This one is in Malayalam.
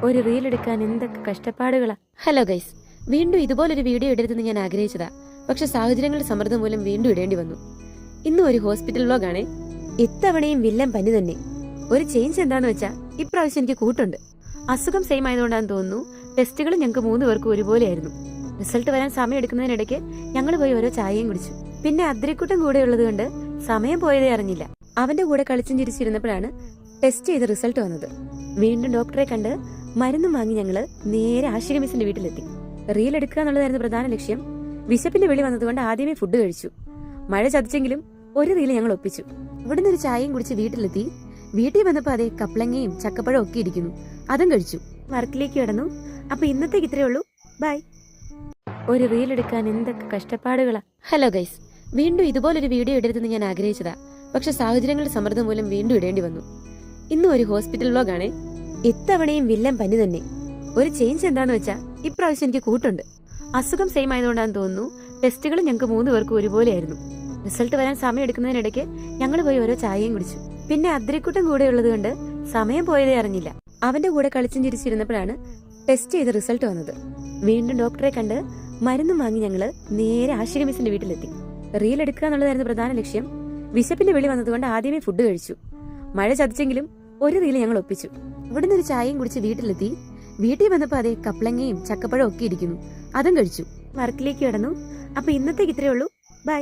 ഒരു റീൽ എടുക്കാൻ എന്തൊക്കെ കഷ്ടപ്പാടുകളാ. ഹലോ ഗൈസ്, വീണ്ടും ഇതുപോലൊരു വീഡിയോ ഇടരുതെന്ന് ഞാൻ ആഗ്രഹിച്ചതാ. പക്ഷെ സാഹചര്യങ്ങളുടെ സമ്മർദ്ദം മൂലം വീണ്ടും ഇടേണ്ടി വന്നു. ഇന്നും ഒരു ഹോസ്പിറ്റൽ വ്ലോഗാണ്. ഇത്തവണയും വില്ലൻ പനി തന്നെ. ഒരു ചേഞ്ച് എന്താന്ന് വെച്ചാ ഇപ്രാവശ്യം എനിക്ക് കൂട്ടുണ്ട്. അസുഖം സെയിം ആയതുകൊണ്ടാന്ന് തോന്നുന്നു ടെസ്റ്റുകൾ ഞങ്ങൾക്ക് 3 പേർക്കും ഒരുപോലെയായിരുന്നു. റിസൾട്ട് വരാൻ സമയം എടുക്കുന്നതിനിടയ്ക്ക് ഞങ്ങൾ പോയി ഓരോ ചായയും കുടിച്ചു. പിന്നെ അദ്രിക്കുട്ടം കൂടെ ഉള്ളത് കൊണ്ട് സമയം പോയതേ അറിഞ്ഞില്ല. അവന്റെ കൂടെ കളിച്ചും ചിരിച്ചിരുന്നപ്പോഴാണ് ടെസ്റ്റ് ചെയ്ത് റിസൾട്ട് വന്നത്. വീണ്ടും ഡോക്ടറെ കണ്ട് മരുന്നും വാങ്ങി ഞങ്ങള് നേരെ ആഷിക മിസ്സിന്റെ വീട്ടിലെത്തി. റീൽ എടുക്കുക എന്നുള്ളതായിരുന്നു പ്രധാന ലക്ഷ്യം. വിശപ്പിന്റെ വിളി വന്നതുകൊണ്ട് ആദ്യമേ ഫുഡ് കഴിച്ചു. മഴ ചതിച്ചെങ്കിലും ഒരു റീല് ഞങ്ങൾ ഒപ്പിച്ചു. ഇവിടുന്ന് ഒരു ചായയും കുടിച്ച് വീട്ടിലെത്തി. വീട്ടിൽ വന്നപ്പോ അതേ കപ്ലങ്ങയും ചക്കപ്പഴം ഒക്കെ ഇരിക്കുന്നു. അതും കഴിച്ചു. വർക്കിലേക്ക് കിടന്നു. അപ്പൊ ഇന്നത്തേക്ക് ഇത്രയേ ഉള്ളൂ. ബൈ. ഒരു റീൽ എടുക്കാൻ എന്തൊക്കെ കഷ്ടപ്പാടുകളാ. ഹലോ ഗൈസ്, വീണ്ടും ഇതുപോലൊരു വീഡിയോ ഇടരുതെന്ന് ഞാൻ ആഗ്രഹിച്ചതാ. പക്ഷെ സാഹചര്യങ്ങളുടെ സമ്മർദ്ദം മൂലം വീണ്ടും ഇടേണ്ടി വന്നു. ഇന്നും ഒരു ഹോസ്പിറ്റൽ വ്ലോഗാണ്. ഇത്തവണയും വില്ലൻ പനി തന്നെ. ഒരു ചേഞ്ച് എന്താന്ന് വെച്ചാ ഇപ്രാവശ്യം എനിക്ക് കൂട്ടുണ്ട്. അസുഖം സെയിം ആയതുകൊണ്ടാന്ന് തോന്നുന്നു ടെസ്റ്റുകൾ ഞങ്ങൾക്ക് 3 പേർക്കും ഒരുപോലെയായിരുന്നു. റിസൾട്ട് വരാൻ സമയം എടുക്കുന്നതിനിടയ്ക്ക് ഞങ്ങൾ പോയി ഓരോ ചായയും കുടിച്ചു. പിന്നെ അദ്രിക്കുട്ടം കൂടെ ഉള്ളത് കൊണ്ട് സമയം പോയതേ അറിഞ്ഞില്ല. അവന്റെ കൂടെ കളിച്ചും ചിരിച്ചിരുന്നപ്പോഴാണ് ടെസ്റ്റ് ചെയ്ത് റിസൾട്ട് വന്നത്. വീണ്ടും ഡോക്ടറെ കണ്ട് മരുന്നും വാങ്ങി ഞങ്ങള് നേരെ ആഷിക മിസ്സിന്റെ വീട്ടിലെത്തി. റീൽ എടുക്കുക എന്നുള്ളതായിരുന്നു പ്രധാന ലക്ഷ്യം. വിശപ്പിന്റെ വിളി വന്നതുകൊണ്ട് ആദ്യമേ ഫുഡ് കഴിച്ചു. മഴ ചതിച്ചെങ്കിലും ഒരു റീല് ഞങ്ങൾ ഒപ്പിച്ചു. ഇവിടുന്ന് ഒരു ചായയും കുടിച്ച് വീട്ടിലെത്തി. വീട്ടിൽ വന്നപ്പോ അതേ കപ്ലങ്ങയും ചക്കപ്പഴം ഒക്കെ ഇരിക്കുന്നു. അതും കഴിച്ചു. വർക്കിലേക്ക് കിടന്നു. അപ്പൊ ഇന്നത്തേക്ക് ഇത്രയേ ഉള്ളൂ. ബൈ.